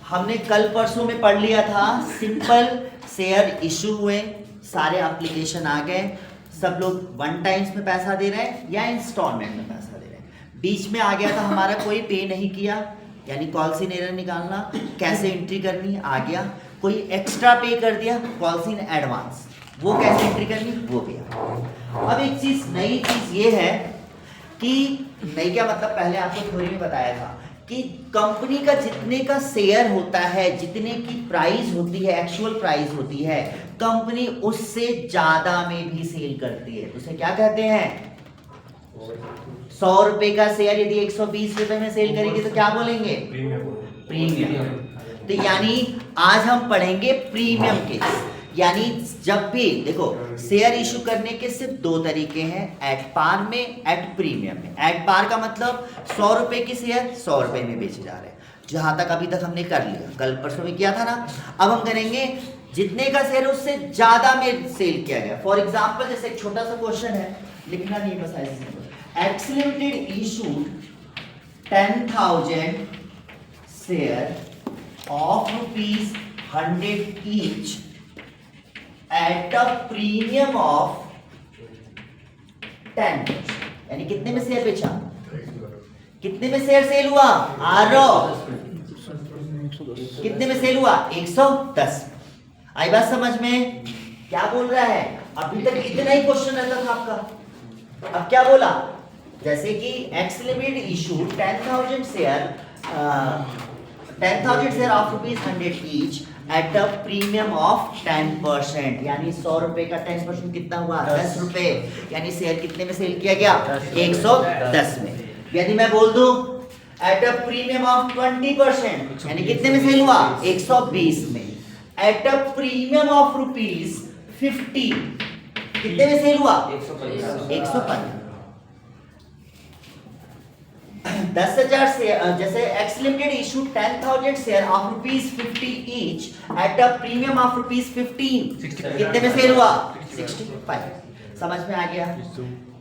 हमने कल परसों में पढ़ लिया था, सिंपल शेयर इशू हुए, सारे एप्लीकेशन आ गए, सब लोग वन टाइम्स में पैसा दे रहे हैं या इंस्टॉलमेंट में पैसा दे रहे हैं। बीच में आ गया था हमारा कोई पे नहीं किया, यानी कॉल सी एरर निकालना, कैसे एंट्री करनी आ गया। कोई एक्स्ट्रा पे कर दिया, कॉल सी एडवांस, वो कैसे एंट्री करनी वो भी आ गया। अब एक चीज, नई चीज ये है कि नई क्या मतलब, पहले आपको थ्योरी में बताया था कि कंपनी का जितने का शेयर होता है, जितने की प्राइस होती है, एक्चुअल प्राइस होती है, कंपनी उससे ज्यादा में भी सेल करती है। उसे क्या कहते हैं? 100 रुपए का शेयर यदि 120 रुपए में सेल करेगी तो क्या बोलेंगे? प्रीमियम। तो यानी आज हम पढ़ेंगे प्रीमियम केस। यानी जब भी देखो, शेयर इशू करने के सिर्फ दो तरीके हैं, एट पार में, एट प्रीमियम में। एट पार का मतलब 100 रुपए की शेयर 100 रुपए में बेचे जा रहे हैं, जहां तक अभी तक हमने कर लिया, कल परसों में किया था ना। अब हम करेंगे जितने का शेयर उससे ज्यादा में सेल किया गया। फॉर एग्जाम्पल, जैसे एक छोटा सा क्वेश्चन है, लिखना नहीं बस ऐसे, x limited issued 10,000 share of ₹100 each at a premium of 10, यानी कितने में शेयर बेचा? कितने में शेयर सेल हुआ? आरो कितने में सेल हुआ? 110। आई बात समझ में? क्या बोल रहा है? अभी तक इतना ही क्वेश्चन रहता था आपका, अब क्या बोला? जैसे कि x limited issue 10,000 share of ₹100 each at a premium of 10%, यानी 100 रुपए का 10% कितना हुआ? 10 रुपए। यानी शेयर कितने में सेल किया गया? 110 में। यदि मैं बोल दूं एट अ प्रीमियम ऑफ 20%, यानी कितने में सेल हुआ? 120 में। एट अ प्रीमियम ऑफ ₹50, कितने में सेल हुआ? 115। 10,000 शेयर, जैसे x limited issue 10,000 share of ₹50 each at a premium of ₹15, कितने में सेल हुआ? 65। समझ में आ गया?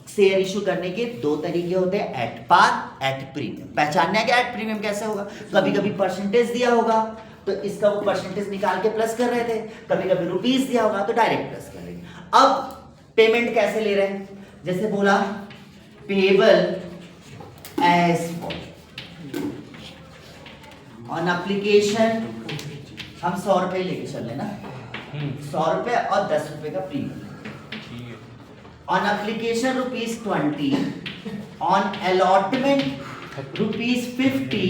शेयर इशू करने के दो तरीके होते हैं, एट पार, एट प्रीमियम। पहचानने के एट प्रीमियम कैसे होगा? कभी कभी परसेंटेज दिया होगा तो इसका वो परसेंटेज निकाल के प्लस कर रहे थे, कभी कभी रुपीस दिया होगा तो डायरेक्ट प्लस कर लेंगे। अब पेमेंट कैसे ले रहे हैं? जैसे बोला पेबल एज ऑन एप्लीकेशन, हम 100 रुपए लेके चल लेना, 100 रुपए और 10 रुपए का premium. On application ₹20, on allotment ₹50,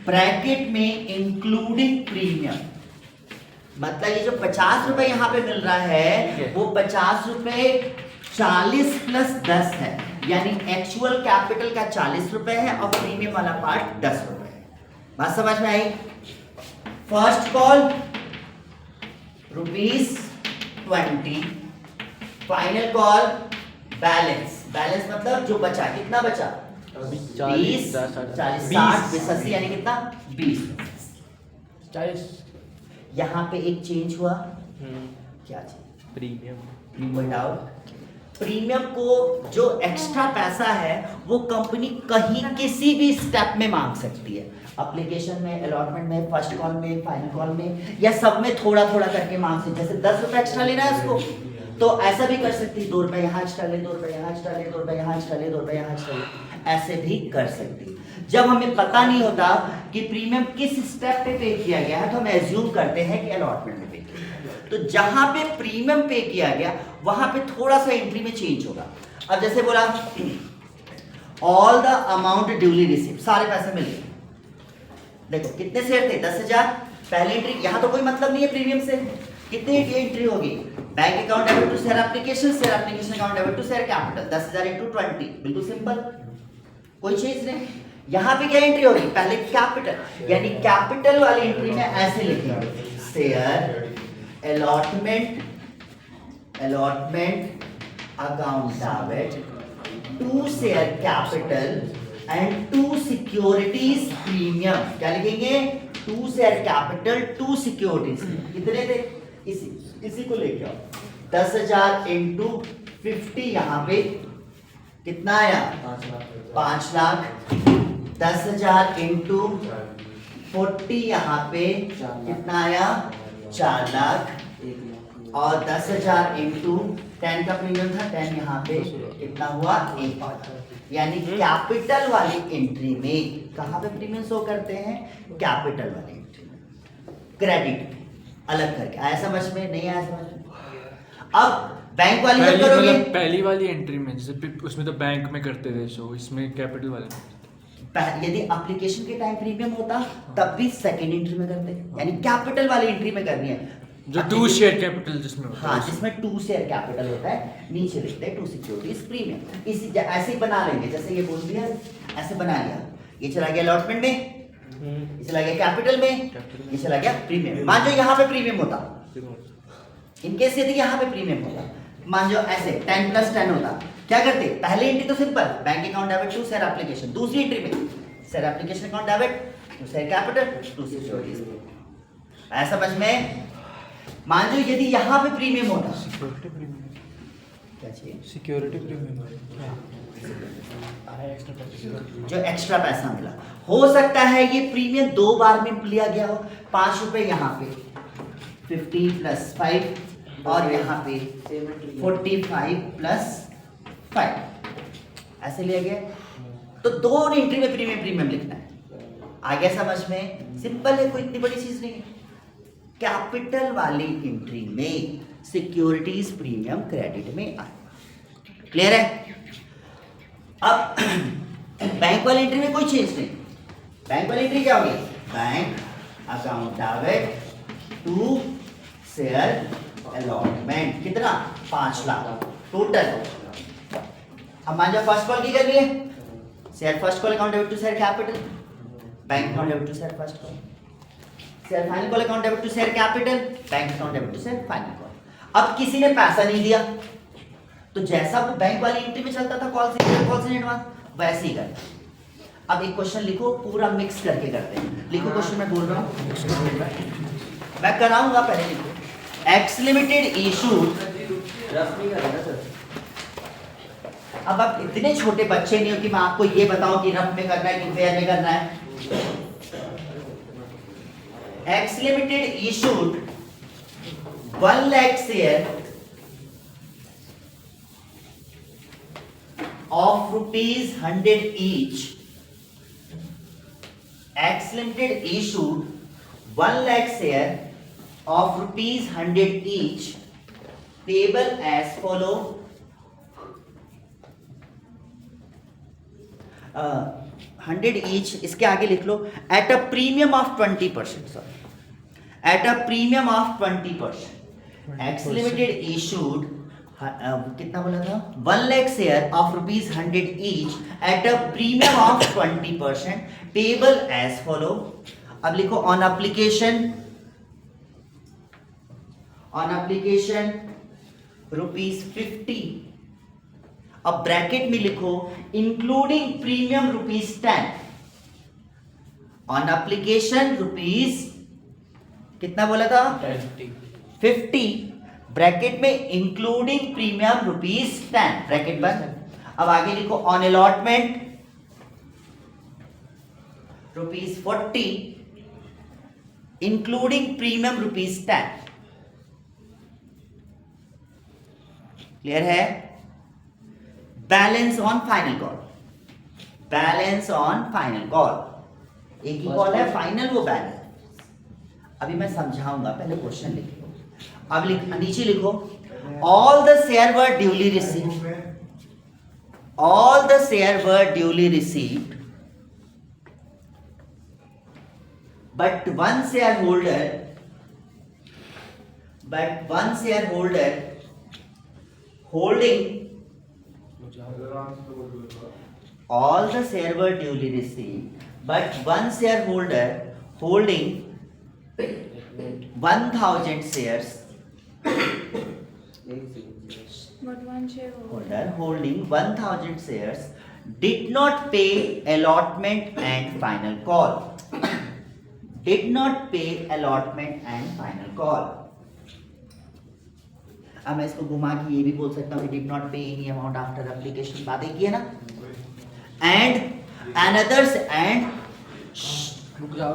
bracket में इंक्लूडिंग प्रीमियम। मतलब ये जो 50 रुपए यहाँ पे मिल रहा है वो 50 रुपए 40 प्लस 10 है, यानी एक्चुअल कैपिटल का 40 रुपए है और प्रीमियम वाला पार्ट 10 रुपए है। बात समझ में आई? First call ₹20, final call balance. Balance मतलब जो बचा, कितना बचा? 20, 40, 60, 80, यानी कितना? 20, 40। यहाँ पे एक चेंज हुआ, क्या चेंज? प्रीमियम। डाउट, प्रीमियम को जो एक्स्ट्रा पैसा है वो कंपनी कहीं किसी भी स्टेप में मांग सकती है, एप्लीकेशन में, अलॉटमेंट में, फर्स्ट कॉल में, फाइनल कॉल में, या सब में थोड़ा थोड़ा करके मांग सकती है। जैसे 10 रुपए एक्स्ट्रा लेना है उसको तो ऐसा भी कर सकती है, 2 रुपए यहाँ एक्स्ट्रा ले, 2 रुपए यहाँ एक्स्ट्रा ले, 2 रुपए यहाँ एक्स्ट्रा ले, 2 रुपए यहाँ एक्स्ट्रा ले, ऐसे भी कर सकती है। जब हमें पता नहीं होता कि प्रीमियम किस स्टेप पे पे किया गया है तो हम एज्यूम करते हैं कि अलॉटमेंट में पे किया गया। तो जहां पे प्रीमियम पे किया गया वहां पे थोड़ा सा एंट्री में चेंज होगा। अब जैसे बोला all the amount duly receive, सारे पैसे मिल गए। देखो कितने शेयर थे? 10,000। पहली एंट्री, यहां तो कोई मतलब नहीं है प्रीमियम से, कितनी एंट्री होगी? Bank account debit to share application, share application account debit to share capital, 10,000 × 20, बिल्कुल सिंपल, कोई चीज नहीं। यहां पे क्या एंट्री होगी? पहले कैपिटल, यानी कैपिटल वाली एंट्री में ऐसे लिखेंगे share allotment account debit to share capital and to securities premium। क्या लिखेंगे? to share capital to securities। कितने थे? इसी को लेके आओ, 10,000 × 50, यहाँ पे कितना आया? 5 लाख। 10,000 × 40 यहाँ पे कितना आया 4 लाख, और 10,000 इंटू 10 का प्रीमियम था, 10 यहाँ पे कितना हुआ 1। यानी कैपिटल वाली एंट्री में कहाँ पे प्रीमियम शो करते हैं, कैपिटल वाली एंट्री में, क्रेडिट अलग करके। आया समझ में, नहीं आया समझ में? अब बैंक वाली जब करोगे, पहली वाली एंट्री में जैसे उसमें तो बैंक में करते थे शो, इसमें कैपिटल वाले यदि एप्लीकेशन के टाइम प्रीमियम होता तब भी सेकंड एंट्री में करते, यानी कैपिटल वाली एंट्री में करनी है, जो 2 शेयर कैपिटल जिसमें होता हाँ, जिसमें 2 शेयर कैपिटल होता है, नीचे लिखते हैं 2 सिक्योरिटीज प्रीमियम। इसी ऐसे ही बना लेंगे, जैसे ये बोल दिया, ऐसे बना लिया, ये चला गया अलॉटमेंट में, ये चला गया कैपिटल में, ये चला गया प्रीमियम में। मान लो यहाँ पे प्रीमियम होता, इनकेस यदि यहाँ पे प्रीमियम होता, मान लो ऐसे 10 + 10 होता, क्या करते, पहली एंट्री तो simple, bank account debit to share application, दूसरी एंट्री में share application account debit to share capital to securities. ऐसा समझ में? मान लो यदि यहाँ पे प्रीमियम होता, क्या चाहिए, सिक्योरिटी प्रीमियम जो एक्स्ट्रा पैसा मिला, हो सकता है ये प्रीमियम 2 बार में लिया गया हो, 5 रुपए यहाँ पे 50 + 5 और यहाँ पे 45 + 5 ऐसे लिया गया, तो 2 एंट्री में प्रीमियम लिखना है। आ गया समझ में? सिंपल है, कोई इतनी बड़ी चीज नहीं है। कैपिटल वाली एंट्री में सिक्योरिटीज प्रीमियम क्रेडिट में आए। क्लियर है? अब बैंक वाली एंट्री में कोई चेंज नहीं। बैंक वाली एंट्री क्या होगी, bank account debit to share allotment, कितना 5 लाख टोटल। अब मान जाओ फर्स्ट कॉल की करनी है, share first call account debit to share capital, bank account debit to share first call, share final call account debit to share capital, bank account debit to share final call. अब किसी ने पैसा नहीं दिया, तो जैसा वो बैंक वाली एंट्री में चलता था कॉल से एडवांस, वैसे ही करना। अब एक क्वेश्चन लिखो, पूरा मिक्स करके करते हैं। लिखो क्वेश्चन, मैं बोल रहा हूँ, मैं कराऊंगा, पहले लिखो। एक्स लिमिटेड इशूड, अब आप इतने छोटे बच्चे नहीं हो कि मैं आपको ये बताऊं कि रफ में करना है कि फेयर में करना है। X Limited issued 1 lakh share of rupees 100 each. X Limited issued 1 lakh share of rupees 100 each, payable as follow. 100 each, इसके आगे लिख लो, at a premium of 20%, sorry, at a premium of 20%. X Limited issued कितना बोला था, 1 lakh share of rupees 100 each at a premium of 20%, payable as follow. अब लिखो on application rupees 50, अब bracket में लिखो including premium rupees 10, on application rupees कितना बोला था 50, ब्रैकेट में इंक्लूडिंग प्रीमियम रुपीज 10, ब्रैकेट बंद। अब आगे लिखो on allotment rupees 40, including premium rupees 10। Clear है? Balance on final call, balance on final call, एक ही कॉल है फाइनल, वो बैलेंस। अभी मैं समझाऊंगा, पहले क्वेश्चन लिखो। अब नीचे लिखो all the share were duly received, all the share were duly received, but one shareholder holding, all the share were duly received, but one shareholder holding 1000 shares, But one shareholder holding 1000 shares did not pay allotment and final call, did not pay allotment and final call. अब मैं इसको घुमा के ये भी बोल सकता हूँ, डिड नॉट पे एनी अमाउंट आफ्टर एप्लीकेशन, बातें की है ना। एंड अनदर्स, एंड रुक जाओ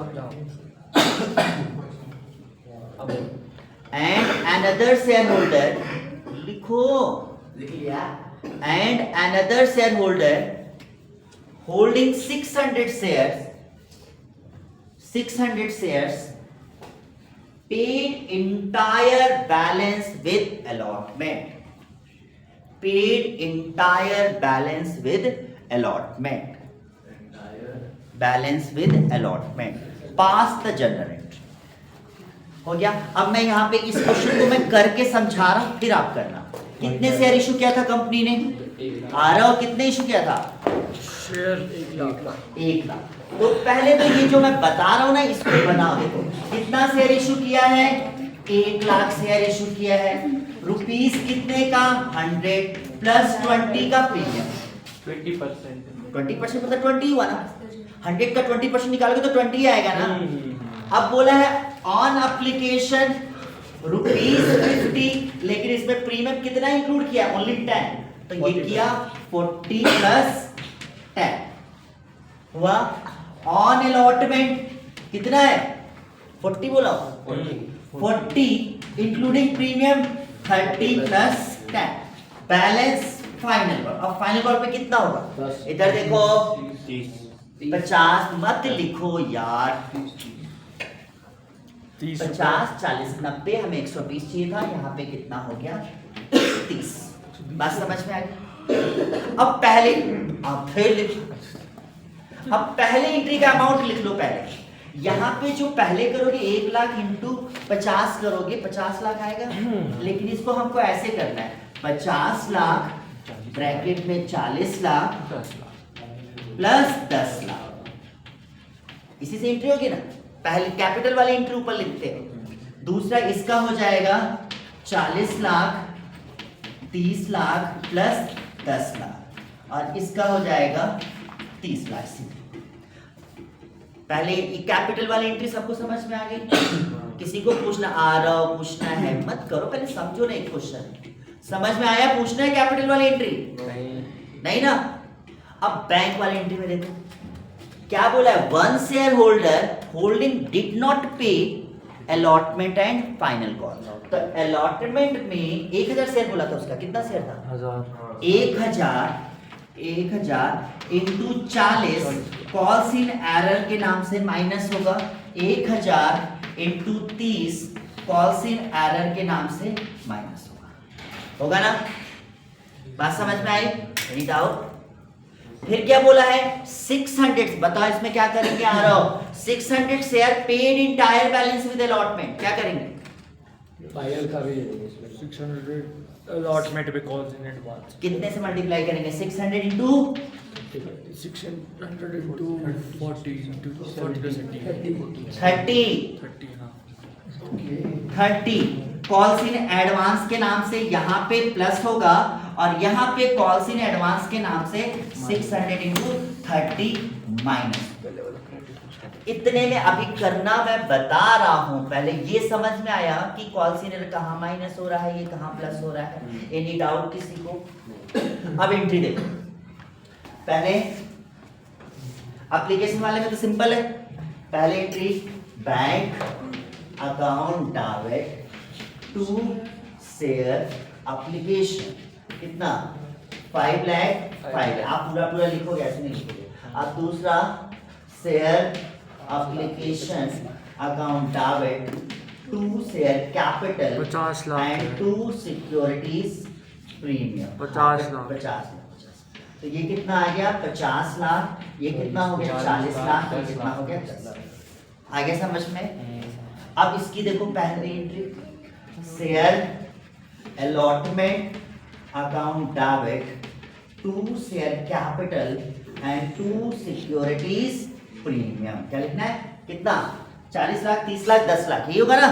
अब एंड अनदर शेयर होल्डर, लिखो, लिख लिया, and another share holder holding 600 shares paid entire balance with allotment, paid entire balance with allotment, balance with allotment, pass the journal entry। हो गया। अब मैं यहाँ पे इस क्वेश्चन को मैं करके समझा रहा हूं, फिर आप करना। कितने शेयर इशू किया था कंपनी ने? आ रहा हो, कितने इशू किया था? शेयर 1 लाख। तो पहले तो ये जो मैं बता रहा हूं ना, इसको बनाओ। देखो कितना शेयर इशू किया है? 1 लाख शेयर इशू किया है। रुपीस कितने का? 100 प्लस 20 का प्रीमियम, 20% मतलब 20 हुआ ना। 100 का 20% निकालोगे तो 20 ही आएगा ना। अब बोला है ऑन एप्लीकेशन ₹50, लेकिन इसमें प्रीमियम कितना इंक्लूड किया? ओनली 10। तो ये किया 40 प्लस 10 हुआ। ऑन अलॉटमेंट कितना है? 40 बोला, 40 including premium 30 plus 10, balance final call. अब फाइनल कॉल पे कितना होगा? इधर देखो 50 मत लिखो यार, 50 40 90, हमें 120 चाहिए था, यहाँ पे कितना हो गया? 30। बात समझ में आ गई? अब पहले अब फिर लिख, अब पहले एंट्री का अमाउंट लिख लो। पहले यहाँ पे जो पहले करोगे 1 लाख इंटू 50 करोगे, 50 लाख आएगा। लेकिन इसको हमको ऐसे करना है, 50 लाख ब्रैकेट में 40 लाख प्लस 10 लाख, इसी से एंट्री होगी ना। पहले कैपिटल वाली एंट्री ऊपर लिखते हैं। दूसरा इसका हो जाएगा 40 लाख 30 लाख प्लस 10 लाख, और इसका हो जाएगा 30 लाख। पहले कैपिटल वाली एंट्री सबको समझ में आ गई? किसी को पूछना आ रहा हो, पूछना है मत करो, पहले समझो ना एक क्वेश्चन। समझ में आया? पूछना है कैपिटल वाली एंट्री? नहीं ना। अब बैंक वाली एंट्री में देखो क्या बोला है? 1 share holder holding did not पे अलॉटमेंट एंड फाइनल कॉल। तो अलॉटमेंट में 1000 शेयर बोला था, उसका कितना शेयर था? 1000 इंटू 40 कॉल्स इन एरर के नाम से माइनस होगा। 1000 इंटू 30 कॉल्स इन एरर के नाम से माइनस होगा ना। बात समझ में आई? Any doubt? फिर क्या बोला है? 600, बताओ इसमें क्या करेंगे? आ रहा हो 600 share paid entire balance with allotment, क्या करेंगे? फाइनल का भी 600 अलॉटमेंट पे कॉल्स इन एडवांस। कितने से मल्टीप्लाई करेंगे? 600 इंटू 600 into 40 into 40 का 30 कॉल्स इन एडवांस के नाम से यहाँ पे प्लस होगा, और यहाँ पे कॉल्स इन एडवांस के नाम से 600 इंटू 30 माइनस। इतने में अभी करना मैं बता रहा हूं। पहले ये समझ में आया कि कॉल्स इन एरर कहाँ माइनस हो रहा है, ये कहाँ प्लस हो रहा है। एनी डाउट किसी को? अब एंट्री देखो। पहले एप्लीकेशन वाले में तो सिंपल है। पहले entry bank account debit to share application, कितना? 5 लाख 5 लाख। आप पूरा लिखोगे, ऐसे नहीं लिखोगे। अब दूसरा share application account debit to share capital 50 lakh and to securities premium 50 lakh. 50 lakh. तो ये कितना आ गया? 50 लाख। ये कितना हो गया? 40 लाख। ये कितना हो गया? 10 लाख। आगे समझ में? अब इसकी देखो पहली entry, share allotment account debit to share capital and to securities premium. क्या लिखना है? कितना? 40 लाख 30 लाख 10 लाख, यही होगा ना।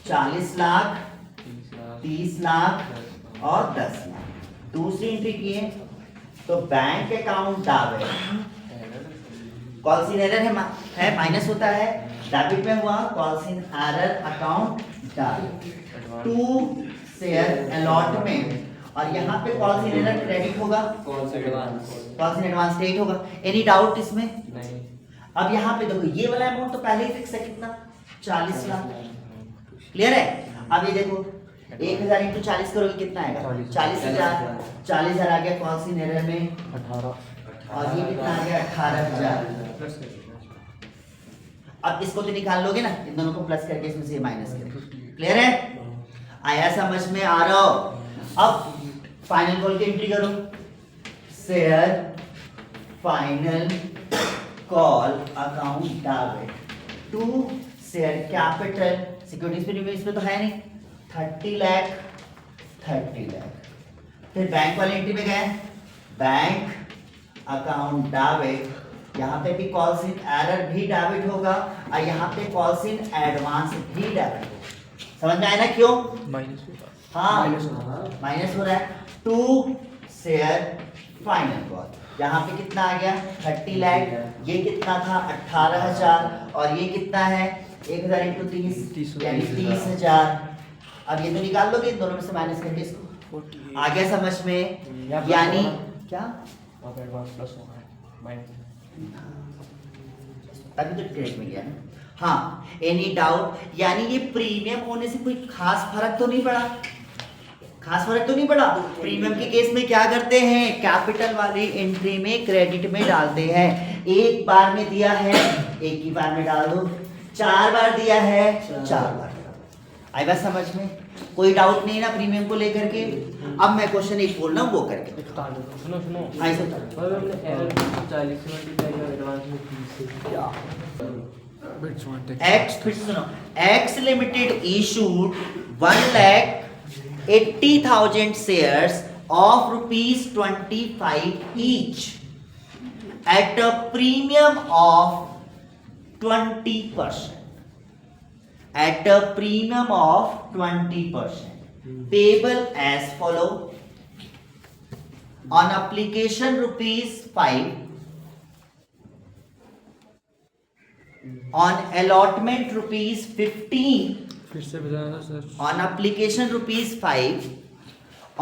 40 लाख 30 लाख और 10 लाख। दूसरी एंट्री की है तो bank account debit, calls in arrear है माइनस होता है, डेबिट में हुआ calls in arrear account debit to share allotment, और यहाँ पे कॉल्स इन एरर क्रेडिट होगा, कॉल्स इन एडवांस डेट होगा। एनी डाउट इसमें? अब यहाँ पे देखो ये वाला अमाउंट तो पहले ही फिक्स है, कितना 40 लाख। क्लियर है? अब ये देखो 1000 इंटू 40 करोगे कितना आएगा 40,000। 40,000 आ गया कौन सी एरर में 18 और ये कितना आ गया 18,000। अब इसको तो निकाल लोगे ना, इन दोनों को प्लस करके इसमें से माइनस करें। क्लियर है? आया समझ में आ रहा हो? अब फाइनल कॉल की एंट्री करो, share final call account debit to share capital securities पे इसमें तो है नहीं 30 लाख। फिर बैंक वाली एंट्री में गए, बैंक अकाउंट डेबिट, यहाँ पे भी कॉल्स इन एरर भी डेबिट होगा और यहाँ पे कॉल्स इन एडवांस भी डेबिट होगा। समझ में आया ना क्यों? माइनस हाँ माइनस हो रहा है टू शेयर फाइनल कॉल। यहाँ पे कितना आ गया 30 लाख, ये कितना था 18,000 और ये कितना है 1000 इंटू 30 यानी 30,000। अब ये तो निकाल लोगे इन दोनों में से माइनस करके इसको। आ गया समझ में? यानी क्या अभी तो ट्रेड में गया ना। हाँ एनी डाउट? यानी ये प्रीमियम होने से कोई खास फर्क तो नहीं पड़ा? खास फर्क तो नहीं पड़ा। प्रीमियम के केस में क्या करते हैं, कैपिटल वाली एंट्री में क्रेडिट में डालते हैं। एक बार में दिया है एक ही बार में डाल दो, 4 बार दिया है 4 बार। आई बात समझ में? कोई डाउट नहीं ना प्रीमियम को लेकर के? अब मैं क्वेश्चन एक बोल रहा हूँ वो करके सुनो सुनो ऐसे एक्स फिर सुनो, x limited issued 1,80,000 shares of ₹25 each at a premium of 20%. At a premium of 20%. Payable as follow. On application ₹5. On allotment ₹15. फिर से बताना sir. On application ₹5.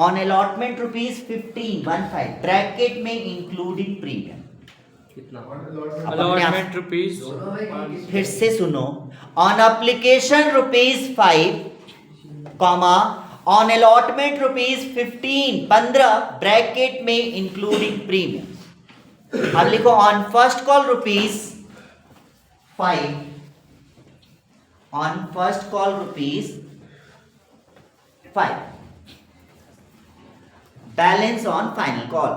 On allotment ₹15 bracket में इंक्लूडिंग प्रीमियम कितना अलॉटमेंट रुपीस फिर से सुनो, on application ₹5 comma on allotment ₹15 bracket में including premium. अब लिखो on first call ₹5 on first call ₹5 balance on final call,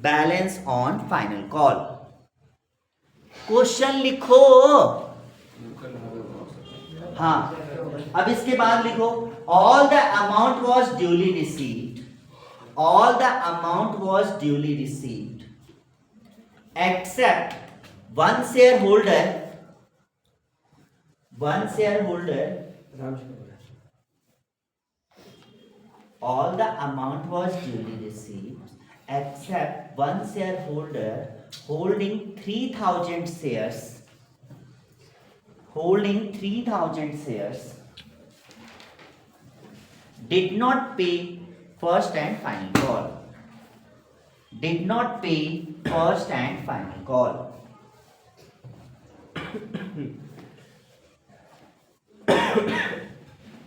balance on final call. Question लिखो। हाँ अब इसके बाद लिखो all the amount was duly received, all the amount was duly received except one share holder all the amount was duly received except one shareholder holding 3,000 shares did not pay first and final call, did not pay first and final call.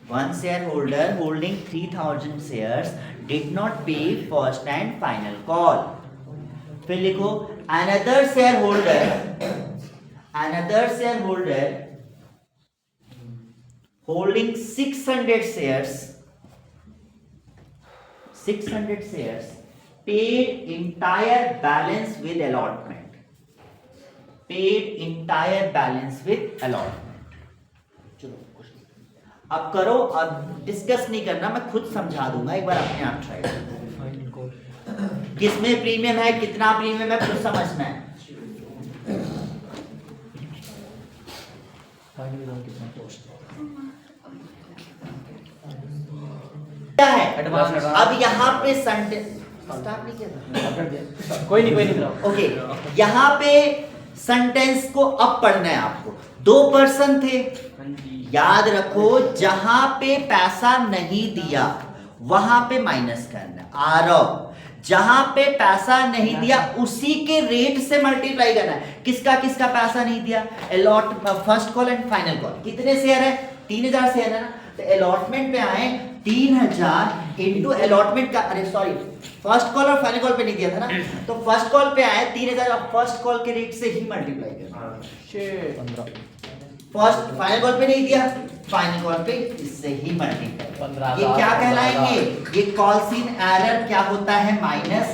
One shareholder holding 3,000 shares did not pay first and final call. फिर लिखो another shareholder holding 600 shares paid entire balance with allotment, अब करो, अब discuss नहीं करना, मैं खुद समझा दूंगा, एक बार अपने आप ट्राई करो। किसमें प्रीमियम है, कितना प्रीमियम है, खुद समझना है। क्या है अब यहाँ पे सेंटेंस स्टार्ट नहीं किया था, कोई नहीं ओके। यहाँ पे सेंटेंस को अब पढ़ना है आपको। 2 पर्सन थे, याद रखो जहां पे पैसा नहीं दिया वहां पे माइनस करना। आरव जहां पे पैसा नहीं दिया उसी के रेट से मल्टीप्लाई करना है। किसका किसका पैसा नहीं दिया? Allot, first call and final call. कितने शेयर है? 3000 शेयर है ना, तो अलॉटमेंट पे आए 3000 इंटू अलॉटमेंट का, अरे सॉरी फर्स्ट कॉल और फाइनल कॉल पे नहीं दिया था ना, तो फर्स्ट कॉल पे आए 3000 और फर्स्ट कॉल के रेट से ही मल्टीप्लाई करना। फर्स्ट फाइनल कॉल पे नहीं दिया, फाइनल कॉल पे इससे ही मल्टीप्लाई। ये क्या कहलाएंगे? ये कॉल्सिन एरर क्या होता है? माइनस।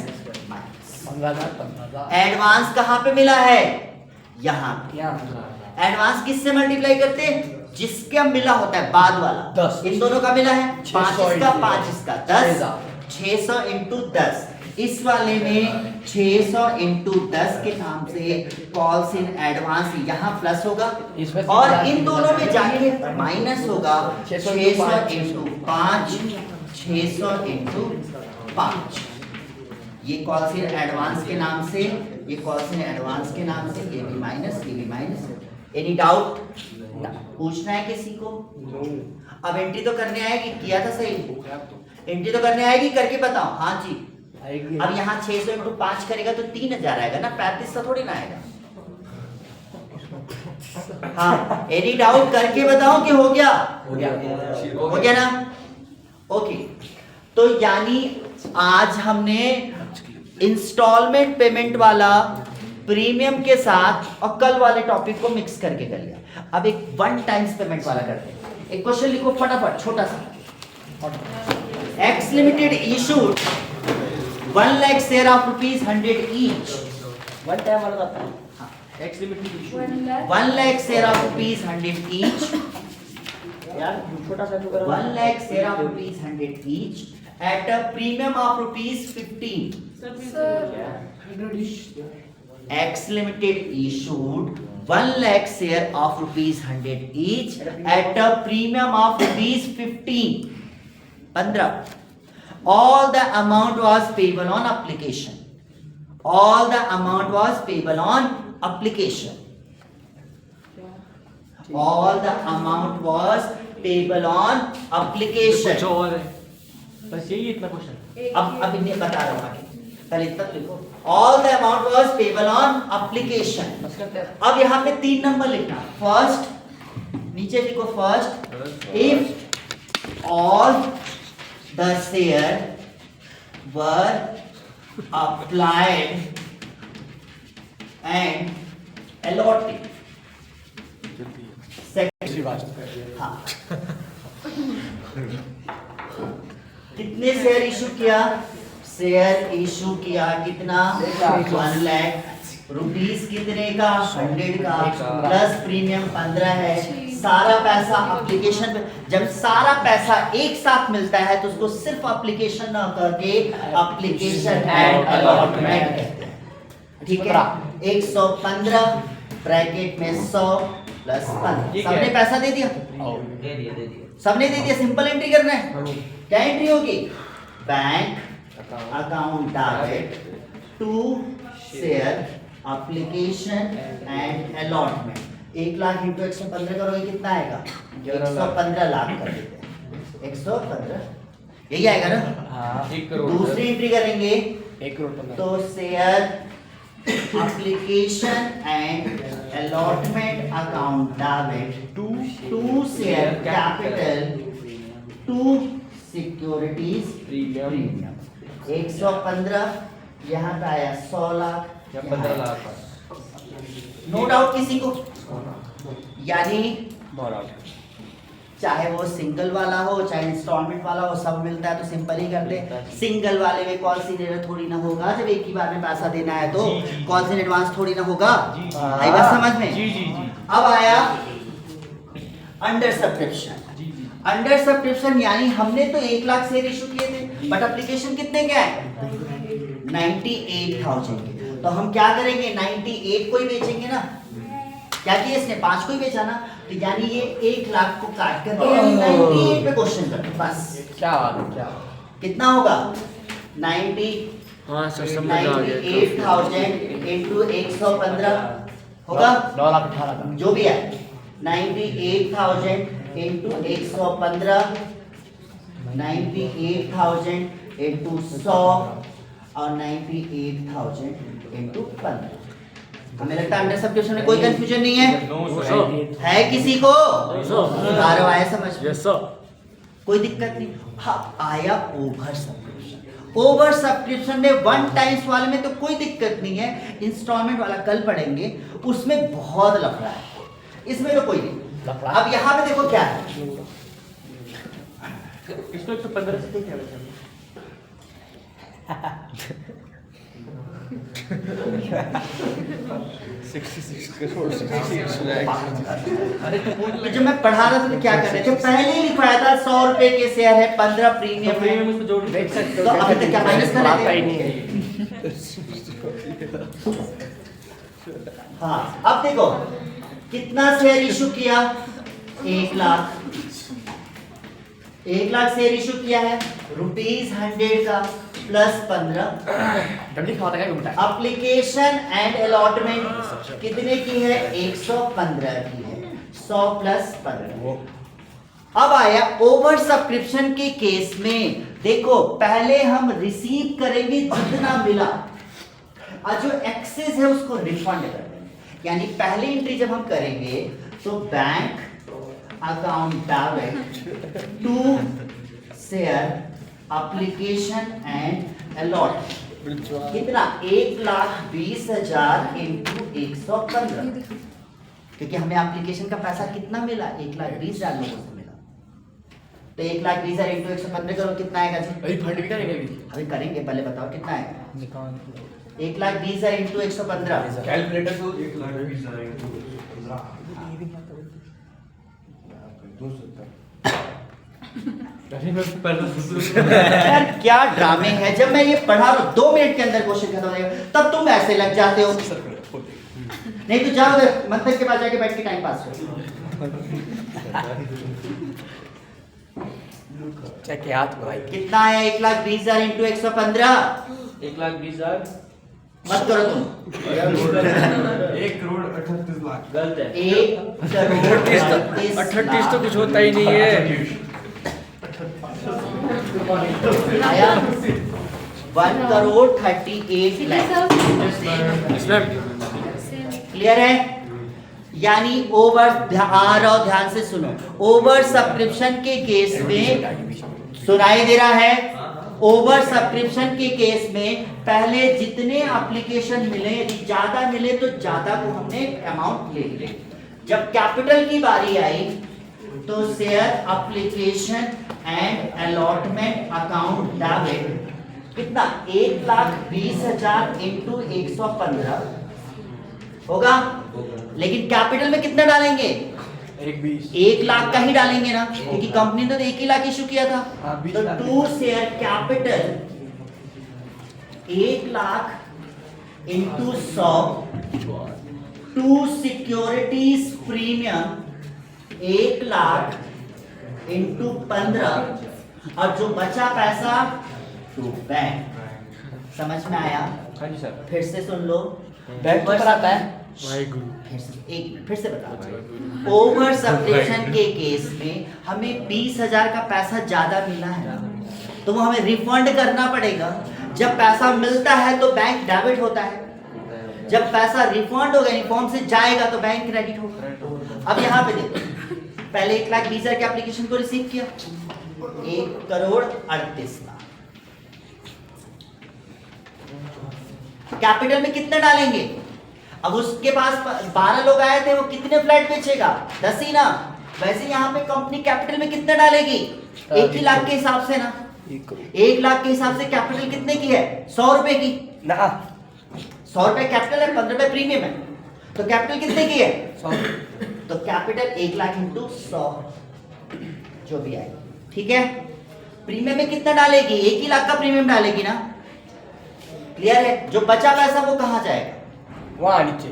एडवांस कहां पे मिला है? यहां। एडवांस किससे मल्टीप्लाई करते हैं? जिसका मिला होता है बाद वाला। 10 इन दोनों का मिला है 5 इसका 5 इसका 10, 600 इंटू 10। इस वाले में 600 इंटू 10 के नाम से कॉल्स इन एडवांस यहाँ प्लस होगा और इन दोनों में जाके माइनस होगा। 600 इंटू 5, 600 इंटू 5। ये कॉल्स इन एडवांस के नाम से, ये कॉल्स इन एडवांस के नाम से, ये भी माइनस, ये भी माइनस। Any doubt? पूछना है किसी को? अब एंट्री तो करने आएगी, किया था सही, एंट्री तो करने आएगी, करके बताओ। हाँ जी, अब यहाँ 600 इंटू 5 करेगा तो 3000 आएगा ना, 3500 थोड़ी ना आएगा। हाँ, एनी डाउट? करके बताओ कि हो गया? हो गया ना? ओके, तो यानी आज हमने इंस्टॉलमेंट पेमेंट वाला प्रीमियम के साथ और कल वाले टॉपिक को मिक्स करके कर लिया। अब एक वन टाइम्स पेमेंट वाला करते हैं। एक क्वेश्चन लिखो फटाफट, छोटा सा। X limited issued 1 lakh share of ₹100 each. One time वाला आता है। हाँ, x limited issued 1 lakh share of ₹100 each. यार छोटा सा तो करो। 1 lakh share of ₹100 each at a premium of ₹15। X Limited issued 1 lakh share of ₹100 each at a premium of ₹15. All the amount was payable on application. All the amount was payable on application. All the amount was payable on application. कुछ और है? बस यही इतना question. अब इन्हें बता रहा हूँ आगे, पहले इतना लिखो। All the amount was payable on application. अब यहाँ पे 3 नंबर लिखना। फर्स्ट, नीचे लिखो first, if all the share were applied and allotted. Second, हाँ, कितने शेयर इशू किया? शेयर इशू किया कितना? 1 लाख। रुपीस कितने का? 100 का, प्लस प्रीमियम 15 है। सारा पैसा एप्लीकेशन पे, जब सारा पैसा एक साथ मिलता है तो उसको सिर्फ एप्लीकेशन ना करके एप्लीकेशन एंड अलॉटमेंट कहते हैं। ठीक है, 115 ब्रैकेट में 100 प्लस 15। सबने पैसा दे दिया? दे दिया। सबने दे दिया। सिंपल एंट्री करना है। क्या एंट्री होगी? Bank account debit to share application and allotment. 1 lakh into 115 करोगे कितना आएगा? 115 लाख कर देते हैं। 115 यही आएगा ना? हाँ, 1 करोड़। दूसरी एंट्री करेंगे 1 करोड़ तो share application and allotment account debit to share capital to securities premium. 115 यहाँ पे आया 100 लाख, 15 लाख। नो डाउट किसी को? यानी चाहे वो सिंगल वाला हो चाहे इंस्टॉलमेंट वाला हो, सब मिलता है तो सिंपल ही कर दे। सिंगल वाले में कॉल सी एरर थोड़ी ना होगा, जब एक ही बार में पैसा देना है तो कॉल सी एडवांस थोड़ी ना होगा। आई बात समझ में? जी जी जी। अब आया अंडर सब्सक्रिप्शन। अंडर सब्सक्रिप्शन यानी हमने तो 1 लाख शेयर इशू किए थे, बट एप्लीकेशन कितने के आए? 98,000 के। तो हम क्या करेंगे? 98 को ही बेचेंगे ना। क्या किया इसने? 5 को ही बेचा ना, तो यानी ये 1 लाख को काट करके 98 पे क्वेश्चन करते बस। क्या क्या कितना होगा? 90 हाँ सर, समझ आ गया। 98,000 इंटू 115 होगा 9,18,000 जो भी है। 98,000 इंटू 115, 98,000 इंटू 100 और 98,000 इंटू 15। हमें लगता है अंडर सब्सक्रिप्शन में कोई कंफ्यूजन नहीं है? है किसी को? आ रहा है समझ? Yes sir. कोई दिक्कत नहीं। हाँ, आया ओवर सब्सक्रिप्शन। ओवर सब्सक्रिप्शन में 1 टाइम्स वाले में तो कोई दिक्कत नहीं है, इंस्टॉलमेंट वाला कल पढ़ेंगे, उसमें बहुत लफड़ा है, इसमें तो कोई नहीं। अब यहाँ पे देखो क्या है, इसको 115 से क्या बचा? जो मैं पढ़ा रहा था तो क्या कर रहे थे, पहले ही लिखवाया था 100 रुपए के शेयर है, 15 प्रीमियम है, उसमें जोड़ बेच सकते तो अभी तक क्या माइनस कर रहे थे? नहीं है। हाँ, अब देखो कितना शेयर इशू किया, 1 लाख। 1 लाख शेयर इशू किया है, ₹100 का प्लस 15। डबली खाता क्या घूमता है? एप्लीकेशन एंड अलॉटमेंट कितने की है? 115 की है, 100 प्लस 15। अब आया ओवर सब्सक्रिप्शन के केस में, देखो पहले हम रिसीव करेंगे जितना मिला और जो एक्सेस है उसको रिफंड कर देंगे। यानी पहली एंट्री जब हम करेंगे तो bank account debit to share application and allotment कितना? 1,20,000 इंटू 115, क्योंकि हमें एप्लीकेशन का पैसा कितना मिला? 1,20,000 लोगों से मिला, तो 1,20,000 इंटू 115 करो, कितना आएगा जी? अभी फंड भी करेंगे अभी करेंगे, पहले बताओ कितना आएगा? 1,20,000 इंटू 115 कैलकुलेटर से 1,20,000 यार क्या ड्रामे है, जब मैं ये पढ़ा रहा हूं 2 मिनट के अंदर क्वेश्चन खत्म हो जाएगा, तब तुम ऐसे लग जाते हो। नहीं तो जाओ मंथन के पास जाके बैठ के टाइम पास करो। क्या भाई? कितना आया? 1,20,000 इंटू 115? 1,20,000 मत करो तुम। 1,38,00,000 गलत है। 38 तो कुछ होता ही नहीं है। आया 1,38,00,000। क्लियर है? यानी ओवर, ध्यान से सुनो, ओवर सब्सक्रिप्शन के केस में सुनाई दे रहा है, ओवर सब्सक्रिप्शन के केस में पहले जितने एप्लीकेशन मिले, यदि ज्यादा मिले तो ज्यादा को हमने अमाउंट ले लिया। जब कैपिटल की बारी आई तो share application and allotment account debit कितना? 1,20,000 इंटू 115 होगा, लेकिन कैपिटल में कितना डालेंगे? 1 लाख का ही डालेंगे ना, क्योंकि कंपनी ने तो 1 ही लाख इशू किया था। तो to share capital 1 lakh into 100, to securities premium 1 lakh into 15, और जो बचा पैसा टू बैंक। समझ में आया? हाँ जी सर। फिर से सुन लो, बैंक पर आता है फिर से बता। ओवर सब्सक्रिप्शन के केस में हमें 20,000 का पैसा ज्यादा मिला है, तो वो हमें रिफंड करना पड़ेगा। जब पैसा मिलता है तो बैंक डेबिट होता है, जब पैसा रिफंड होगा यानी फॉर्म से जाएगा तो बैंक क्रेडिट होगा। अब यहाँ पे देखो, पहले 1,20,000 के एप्लीकेशन को रिसीव किया, 1,38,00,000। कैपिटल में कितना डालेंगे? अब उसके पास 12 लोग आए थे, वो कितने फ्लैट बेचेगा? 10 ही ना। वैसे यहाँ पे कंपनी कैपिटल में कितना डालेगी? 1 ही लाख के हिसाब से ना, 1 लाख के हिसाब से कैपिटल कितने की है? 100 रुपए की ना। 100 रुपए कैपिटल है, 15 रुपए प्रीमियम है, तो कैपिटल कितने की है? 100। तो कैपिटल 1 लाख इंटू 100 जो भी आए, ठीक है। प्रीमियम में कितना डालेगी? 1 ही लाख का प्रीमियम डालेगी ना। क्लियर है? जो बचा पैसा वो कहाँ जाएगा? वहाँ नीचे।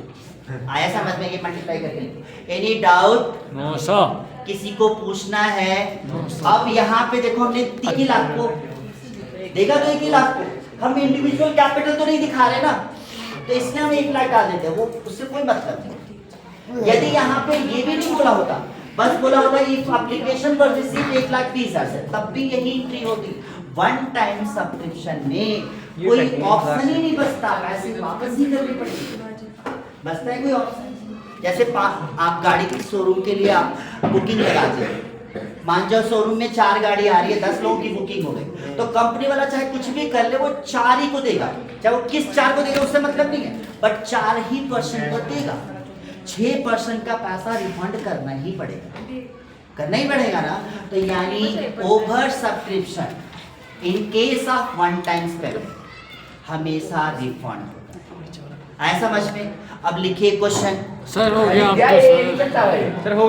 आया समझ में? ये मल्टीप्लाई करके लिखो। Any doubt? No sir. किसी को पूछना है? अब यहाँ पे देखो, हमने 1 लाख को देखा, तो 1 लाख को हम इंडिविजुअल कैपिटल तो नहीं दिखा रहे ना, तो इसलिए हम 1 लाख डाल देते हैं, वो उससे कोई मतलब नहीं। यदि यहाँ पे ये भी नहीं बोला होता, बस बोला होता इफ एप्लीकेशन पर रिसीव 1,20,000 से, तब भी यही एंट्री होती। 1 टाइम सब्सक्रिप्शन में ये कोई technique ऑप्शन ही class नहीं बचता, पैसे वापस ही करनी पड़ेगी। बचता है कोई ऑप्शन? जैसे आप गाड़ी के शोरूम के लिए आप बुकिंग लगाते हो, मान जाओ शोरूम में 4 गाड़ी आ रही है, 10 लोगों की बुकिंग हो गई, तो कंपनी वाला चाहे कुछ भी कर ले वो 4 ही को देगा, चाहे वो किस 4 को देगा उससे मतलब नहीं है, बट 4% को देगा। 6% का पैसा रिफंड करना ही पड़ेगा, करना ही पड़ेगा ना। तो यानी over subscription in case of one time payment हमेशा रिफंड होता है। आया समझ में? अब लिखिए क्वेश्चन। सर हो गया क्या आपका ये सर। चलता है सर हो गया।